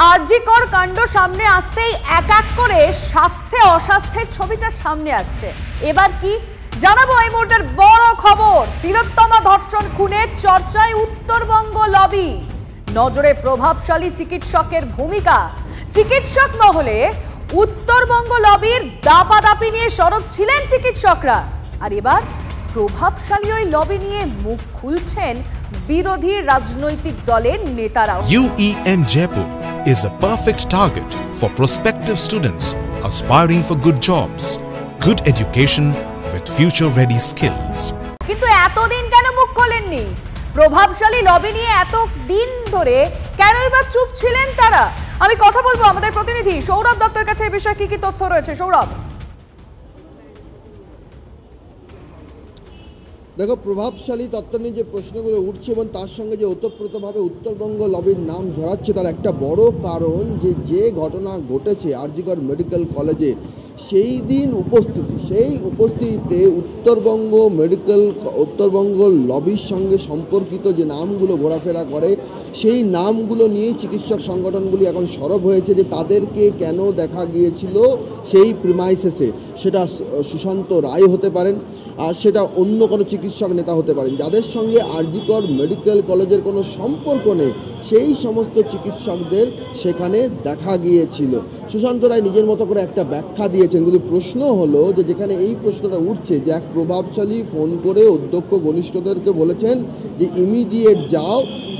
আরজি কর কাণ্ড সামনে আসতেই এক এক করে স্বাস্থ্যে অস্বাস্থ্যের ছবিটা সামনে আসছে। এবার কি জানাবো এই মুহূর্তের বড় খবর, তিলোত্তমা ধর্ষণ খুনের চর্চায় উত্তরবঙ্গ লবি। নজরে প্রভাবশালী চিকিৎসকের ভূমিকা। চিকিৎসক মহলে উত্তরবঙ্গ লবির দাপাদাপি নিয়ে সরব ছিলেন চিকিৎসকরা। আর এবার প্রভাবশালী ওই লবি নিয়ে মুখ খুলছেন বিরোধী রাজনৈতিক দলের নেতারাও। UEN Jaipur is a perfect target for prospective students aspiring for good jobs, good education with future-ready skills. কিন্তু এতদিন কেন মুখ খোলেননি? প্রভাবশালী লবি নিয়ে এত দিন ধরে কেনই বা চুপ ছিলেন তারা? আমি কথা বলবো আমাদের প্রতিনিধি সৌরভ দত্তের কাছে এই বিষয়ে কি তথ্য রয়েছে। সৌরভ, দেখো, প্রভাবশালী তত্ত্ব নিয়ে যে প্রশ্নগুলো উঠছে এবং তার সঙ্গে যে ওতপ্রোতভাবে উত্তরবঙ্গ লবির নাম ঝরাচ্ছে, তার একটা বড় কারণ যে ঘটনা ঘটেছে আরজি কর মেডিকেল কলেজে, সেই দিন সেই উপস্থিতিতে উত্তরবঙ্গ লবির সঙ্গে সম্পর্কিত যে নামগুলো ঘোরাফেরা করে, সেই নামগুলো নিয়েই চিকিৎসক সংগঠনগুলি এখন সরব হয়েছে যে তাদেরকে কেন দেখা গিয়েছিল সেই প্রিমাইসেসে। সেটা সুশান্ত রায় হতে পারেন, আর সেটা অন্য কোনো চিকিৎসক নেতা হতে পারেন, যাদের সঙ্গে আরজি কর মেডিকেল কলেজের কোনো সম্পর্ক নেই, সেই সমস্ত চিকিৎসকদের সেখানে দেখা গিয়েছিল। সুশান্ত রায় নিজের মতো করে একটা ব্যাখ্যা দিয়েছেন, কিন্তু প্রশ্ন হলো যে যেখানে এই প্রশ্নটা উঠছে যে এক প্রভাবশালী ফোন করে অধ্যক্ষ ঘনিষ্ঠদেরকে বলেছেন যে ইমিডিয়েট যাও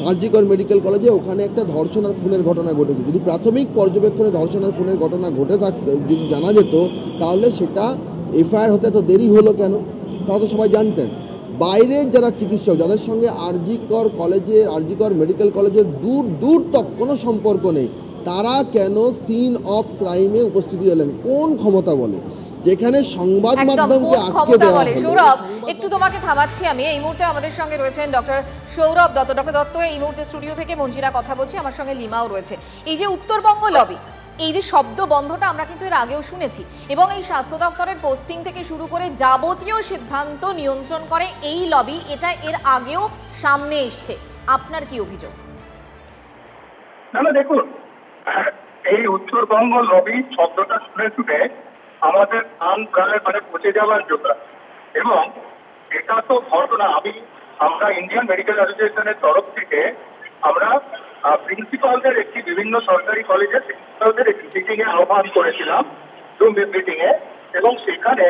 আরজি কর মেডিকেল কলেজে, ওখানে একটা ধর্ষণ আর খুনের ঘটনা ঘটেছে। যদি প্রাথমিক পর্যবেক্ষণে ধর্ষণ আর খুনের ঘটনা ঘটে থাকতো, যদি জানা যেত, তাহলে সেটা এফআইআর হতে এত দেরি হলো কেন? তারা তো সবাই জানতেন। বাইরের যারা চিকিৎসক, যাদের সঙ্গে আরজি কর মেডিকেল কলেজের দূর তক কোনো সম্পর্ক নেই, তারা কেন সিন অফ ক্রাইমে উপস্থিতি হলেন? কোন ক্ষমতা বলে? যেখানে সংবাদ মাধ্যমকে আটকে দেওয়া হলো। সৌরভ, একটু তোমাকে থামাচ্ছি আমি। এই মুহূর্তে আমাদের সঙ্গে রয়েছেন ডক্টর সৌরভ দত্ত। ডক্টর দত্ত, এই মুহূর্তে স্টুডিও থেকে মঞ্জিরা কথা বলছি, আমার সঙ্গে লিমাও রয়েছে। এই যে উত্তরবঙ্গ লবি, এই যে শব্দ বন্ধটা আমরা কিন্তু এর আগেও শুনেছি, এবং এই স্বাস্থ্য দপ্তরের পোস্টিং থেকে শুরু করে যাবতীয় সিদ্ধান্ত নিয়ন্ত্রণ করে এই লবি, এটা এর আগেও সামনে এসছে। আপনার কি অভিযোগ? না, দেখুন, এই উত্তরবঙ্গ লবি শব্দটা শুনে আমাদের কান প্রাণে পচে যাওয়ার জোগাড়। এবং এটা তো ঘটনা, আমরা ইন্ডিয়ান মেডিকেল অ্যাসোসিয়েশনের তরফ থেকে আমরা প্রিন্সিপালদের বিভিন্ন সরকারি কলেজের প্রিন্সিপালদের একটি মিটিং এ আহ্বান করেছিলাম, জুম মিটিং এ, এবং সেখানে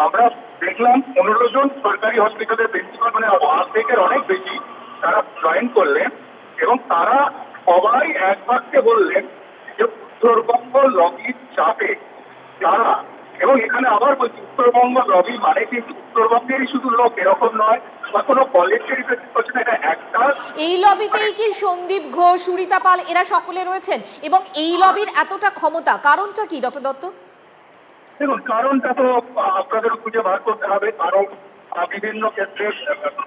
আমরা দেখলাম 15 জন সরকারি হসপিটালের প্রিন্সিপাল, মানে অর্ধেকের অনেক বেশি, তারা জয়েন করলেন এবং তারা সবাই এক বাক্যে বললেন যে উত্তরবঙ্গ লবির চাপে তারা, এবং এখানে আবার বলছি উত্তরবঙ্গ লবি মানে কিন্তু উত্তরবঙ্গেরই শুধু লোক এরকম নয়, বা কোনো কলেজের একটা। এই লবিতেই কি সন্দীপ ঘোষ, সুরিতা পাল এরা সকলে রয়েছেন, এবং এই লবির এতটা ক্ষমতা, কারণটা কি ডক্টর দত্ত? দেখুন, কারণটা তো আপনাদের খুঁজে বার করতে হবে। কারণ বিভিন্ন ক্ষেত্রে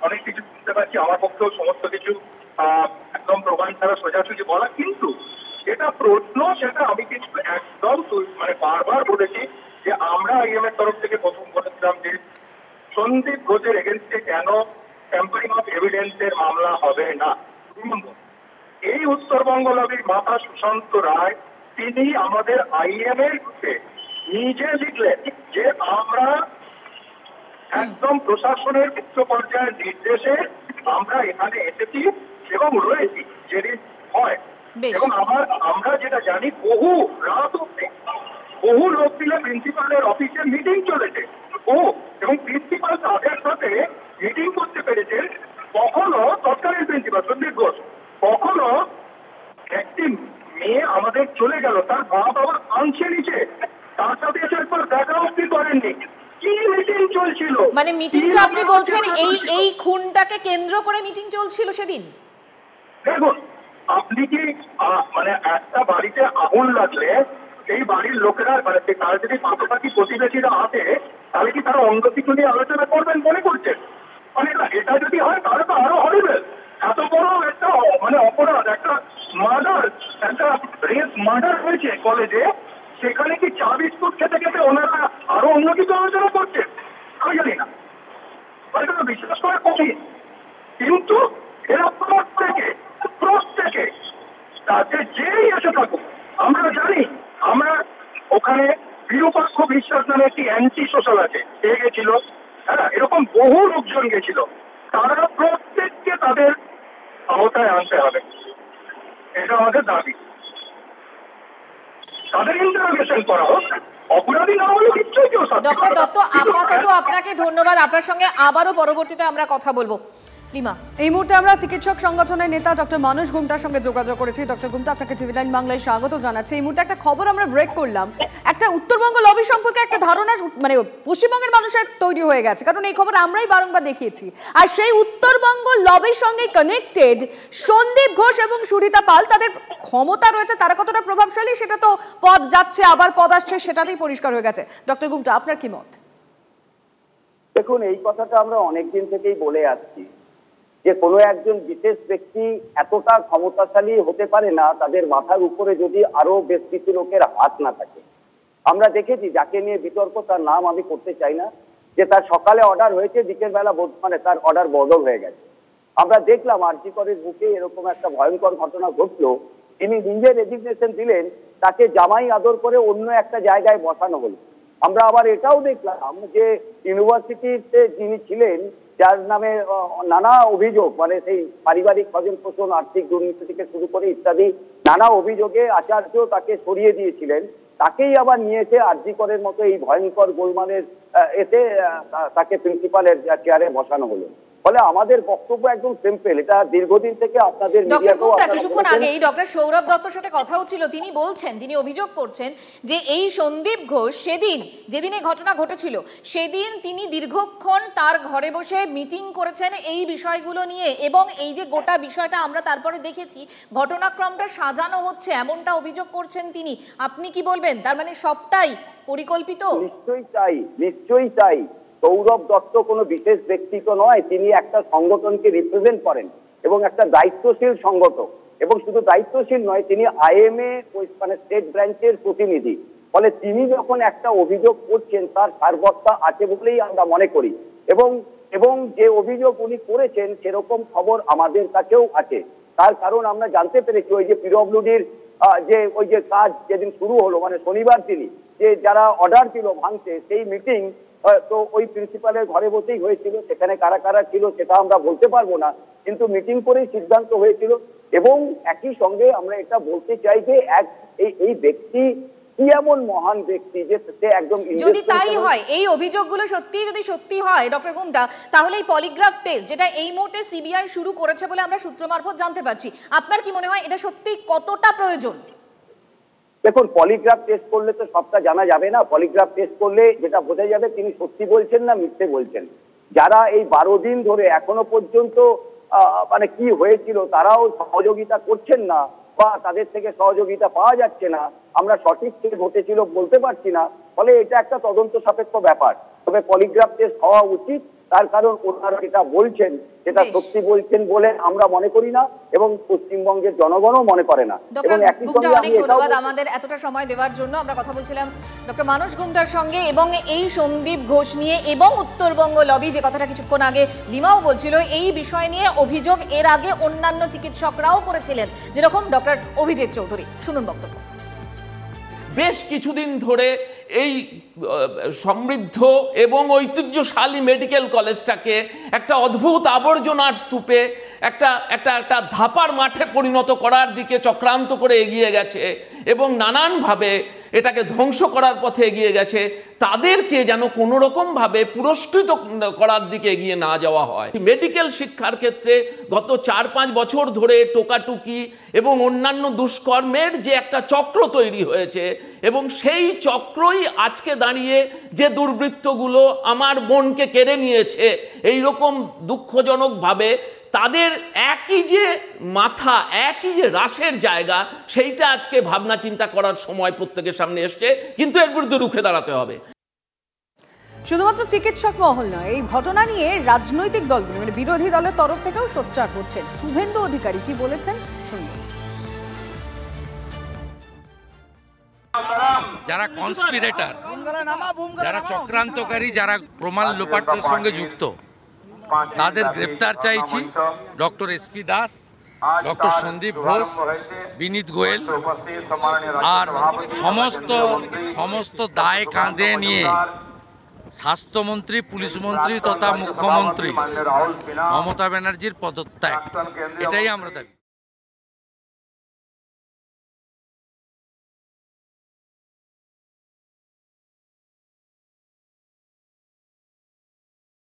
অনেক কিছু শুনতে পাচ্ছি, আমার পক্ষেও সমস্ত কিছু একদম প্রমাণ ছাড়া সোজাসুজি বলা, কিন্তু যেটা প্রশ্ন সেটা আমি কিন্তু একদম বারবার বলেছি যে আমরা আইএম এর তরফ থেকে প্রথম বলেছিলাম যে সন্দীপ ঘোষের এগেনস্টে কেন ট্যাম্পারিং অফ এভিডেন্সের মামলা হবে না। এই উত্তরবঙ্গ লবির মাথা সুশান্ত রায়, তিনি আমাদের আইএম এর নিজে লিখলেন যে আমরা একদম প্রশাসনের উচ্চ পর্যায়ের নির্দেশে আমরা এখানে এসেছি এবং রয়েছি যেদিন হয়। এবং আমরা যেটা জানি, বহু রাত অব্দি বহু লোক মিলে প্রিন্সিপালের অফিসে মিটিং চলেছে, এবং প্রিন্সিপাল তাদের সাথে মিটিং করতে পেরেছেন। কখনো তৎকালীন প্রিন্সিপাল সন্দীপ ঘোষ, কখনো একটি মেয়ে আমাদের চলে গেল, তার মা বাবা আনছে নিচে, তার সাথে একবার দেখা অব্দি করেননি। কি মিটিং চলছিল? মানে মিটিংটা আপনি বলছেন এই খুনটাকে কেন্দ্র করে মিটিং চলছিল সেদিন? দেখুন, আপনি কি একটা বাড়িতে আগুন লাগলে সেই বাড়ির লোকেরা, তার যদি পাশাপাশি প্রতিবেশীরা আসে, তাহলে কি তারা অন্য কিছু নিয়ে আলোচনা করবেন মনে করছেন? এটা যদি হয় তাহলে তো আরো হরিবেল। এত বড় একটা অপরাধ, একটা মার্ডার, একটা রেপ মার্ডার হয়েছে কলেজে, সেখানে কি চা বিস্কুট খেতে খেতে ওনারা আরো অন্য কিছু আলোচনা করছেন? আমি জানি না, বিশ্বাস করা কঠিন। কিন্তু এরা প্রত্যেকে তাতে যেই এসে থাকুক, অ্যান্টি সোশ্যাল আছে সে গেছিল, হ্যাঁ, এরকম বহু লোকজন গেছিল। তারা প্রত্যেককে তাদের আওতায় আনতে হবে, এটা আমাদের দাবি। তাদের ইন্টারোগেশন করা হোক, অপরাধী না হলে নিশ্চয়ই কেউ শাস্তি ডক্টর পাবে না। দত্ত, আপাতত আপনাকে ধন্যবাদ। আপনার সঙ্গে আবারও পরবর্তীতে আমরা কথা বলবো। লিমা, এই মুহূর্তে আমরা চিকিৎসক সংগঠনের নেতা ডক্টর মানস গুমটার সঙ্গে যোগাযোগ করেছি। ডক্টর গুমটা, আপনাকে টিভি9 বাংলায় স্বাগত জানাচ্ছি। এই মুহূর্তে একটা খবর আমরা ব্রেক করলাম, একটা উত্তরবঙ্গ লবি সম্পর্কে একটা ধারণা মানে পশ্চিমবঙ্গের মানুষের তৈরি হয়ে গেছে, কারণ এই খবর আমরাই বারংবার দেখিয়েছি। আর সেই উত্তরবঙ্গ লবির সঙ্গে কানেক্টেড সন্দীপ ঘোষ এবং সুরিতা পাল, তাদের ক্ষমতা রয়েছে, তারা কতটা প্রভাবশালী সেটা তো পদ যাচ্ছে আবার পদ আসছে সেটাতেই পরিষ্কার হয়ে গেছে। ডক্টর গুমটা, আপনার কি মত? দেখুন, এই কথাটা আমরা অনেকদিন থেকেই বলে আসছি যে কোনো একজন বিশেষ ব্যক্তি এতটা ক্ষমতাশালী হতে পারে না তাদের মাথার উপরে যদি আরো বেশ কিছু লোকের হাত না থাকে। আমরা দেখেছি, যাকে নিয়ে বিতর্ক, তার নাম আমি করতে চাই না, যে তার সকালে অর্ডার হয়েছে, বিকেল বেলা মানে তার অর্ডার বদল হয়ে গেছে। আমরা দেখলাম আরজি করের বুকে এরকম একটা ভয়ঙ্কর ঘটনা ঘটলো, তিনি নিজে রেজিগনেশন দিলেন, তাকে জামাই আদর করে অন্য একটা জায়গায় বসানো হলো। আমরা আবার এটাও দেখলাম যে ইউনিভার্সিটিতে যিনি ছিলেন, যার নামে নানা অভিযোগ, মানে সেই পারিবারিক স্বজন পোষণ, আর্থিক দুর্নীতি থেকে শুরু করে ইত্যাদি নানা অভিযোগে আচার্য তাকে সরিয়ে দিয়েছিলেন, তাকেই আবার নিয়েছে আরজি করের মতো এই ভয়ঙ্কর গোলমালের এতে তাকে প্রিন্সিপালের চেয়ারে বসানো হলো। ফলে আমাদের বক্তব্য একদম সিম্পল, এটা দীর্ঘদিন থেকে আপনাদের কিছুক্ষণ আগেই ডক্টর সৌরভ দত্তর সাথে কথা হচ্ছিল, তিনি বলছেন, তিনি অভিযোগ করছেন যে এই সন্দীপ ঘোষ সেদিন যেদিন এই ঘটনা ঘটেছিল সেদিন তিনি দীর্ঘক্ষণ তার ঘরে বসে মিটিং করেছেন এই বিষয়গুলো নিয়ে, এবং এই যে গোটা বিষয়টা আমরা তারপরে দেখেছি ঘটনাক্রমটা সাজানো হচ্ছে এমনটা অভিযোগ করছেন তিনি। আপনি কি বলবেন? তার মানে সবটাই পরিকল্পিত? নিশ্চয়ই তাই। সৌরভ দত্ত কোনো বিশেষ ব্যক্তি তো নয়, তিনি একটা সংগঠনকে রিপ্রেজেন্ট করেন এবং একটা দায়িত্বশীল সংগঠক, এবং শুধু দায়িত্বশীল নয়, তিনি আইএমএ মানে স্টেট ব্রাঞ্চের প্রতিনিধি। ফলে তিনি যখন একটা অভিযোগ করছেন তার সারবত্তা আছে বলেই আমরা মনে করি, এবং যে অভিযোগ উনি করেছেন সেরকম খবর আমাদের কাছেও আছে। তার কারণ আমরা জানতে পেরেছি ওই যে পিডব্লিউডির ওই যে কাজ যেদিন শুরু হলো, মানে শনিবার তিনি যে যারা অর্ডার ছিল ভাঙতে, সেই মিটিং তো ওই প্রিন্সিপালের ঘরে বসেই হয়েছিল। সেখানে কারা কারা ছিল সেটা আমরা বলতে পারবো না, কিন্তু মিটিং করেই সিদ্ধান্ত হয়েছিল। এবং একই সঙ্গে আমরা এটা বলতে চাই যে এই ব্যক্তি কি এমন মহান ব্যক্তি যে সে একদম, যদি তাই হয়, এই অভিযোগগুলো যদি সত্যি হয় ডক্টর গুমটা, তাহলে এই পলিগ্রাফ টেস্ট যেটা এই মুহূর্তে সিবিআই শুরু করেছে বলে আমরা সূত্র মারফত জানতে পারছি, আপনার কি মনে হয় এটা সত্যি কতটা প্রয়োজন? দেখুন, পলিগ্রাফ টেস্ট করলে তো সবটা জানা যাবে না। পলিগ্রাফ টেস্ট করলে যেটা বোঝা যাবে তিনি সত্যি বলছেন না মিথ্যে বলছেন। যারা এই 12 দিন ধরে এখনো পর্যন্ত মানে কি হয়েছিল তারাও সহযোগিতা করছেন না, বা তাদের থেকে সহযোগিতা পাওয়া যাচ্ছে না, আমরা সঠিক কে ঘটেছিল বলতে পারছি না। ফলে এটা একটা তদন্ত সাপেক্ষ ব্যাপার। তবে পলিগ্রাফ টেস্ট হওয়া উচিত, তার কারণ ওনারা যেটা বলছেন সেটা সত্যি বলছেন বলে আমরা মনে করি না, এবং পশ্চিমবঙ্গের জনগণও মনে করে না। এবং একই সঙ্গে অনেক ধন্যবাদ আমাদের এতটা সময় দেওয়ার জন্য। আমরা কথা বলছিলাম ডক্টর মানস গুমটার সঙ্গে, এবং এই সন্দীপ ঘোষ নিয়ে এবং উত্তরবঙ্গ লবি, যে কথাটা কিছুক্ষণ আগে লিমাও বলছিল, এই বিষয় নিয়ে অভিযোগ এর আগে অন্যান্য চিকিৎসকরাও করেছিলেন, যেরকম ডক্টর অভিজিৎ চৌধুরী। শুনুন বক্তব্য। বেশ কিছুদিন ধরে এই সমৃদ্ধ এবং ঐতিহ্যশালী মেডিকেল কলেজটাকে একটা অদ্ভুত আবর্জনার স্তূপে, একটা ধাপার মাঠে পরিণত করার দিকে চক্রান্ত করে এগিয়ে গেছে, এবং নানানভাবে এটাকে ধ্বংস করার পথে এগিয়ে গেছে। তাদেরকে যেন কোনো রকমভাবে পুরস্কৃত করার দিকে এগিয়ে না যাওয়া হয়। মেডিকেল শিক্ষার ক্ষেত্রে গত 4-5 বছর ধরে টোকাটুকি এবং অন্যান্য দুষ্কর্মের যে একটা চক্র তৈরি হয়েছে, এবং সেই চক্রই আজকে দাঁড়িয়ে যে দুর্বৃত্তগুলো আমার বোনকে কেড়ে নিয়েছে, এই রকম দুঃখজনকভাবে তাদের একই যে মাথা, একই যে রাসের জায়গা, সেইটা আজকে ভাবনা চিন্তা করার সময় প্রত্যেকের সামনে এসছে, কিন্তু এর বিরুদ্ধে রুখে দাঁড়াতে হবে। শুধুমাত্র চিকিৎসক মহল নয়, এই ঘটনা নিয়ে রাজনৈতিক দলগুলো মানে বিরোধী দলের তরফ থেকেও সোচ্চার হচ্ছেন। শুভেন্দু অধিকারী কি বলেছেন শুনুন। যারা কনস্পিরেটর, যারা চক্রান্তকারী, যারা প্রমাণ লোপাটের সঙ্গে যুক্ত, তাদের গ্রেপ্তার চাইছি। Doctor SP Das, doctor Sandip Ghosh, Vineet Goel, আর সমস্ত দায় কাঁধে নিয়ে স্বাস্থ্যমন্ত্রী, পুলিশ মন্ত্রী তথা মুখ্যমন্ত্রী মমতা ব্যানার্জির পদত্যাগ, এটাই আমরা দাবি।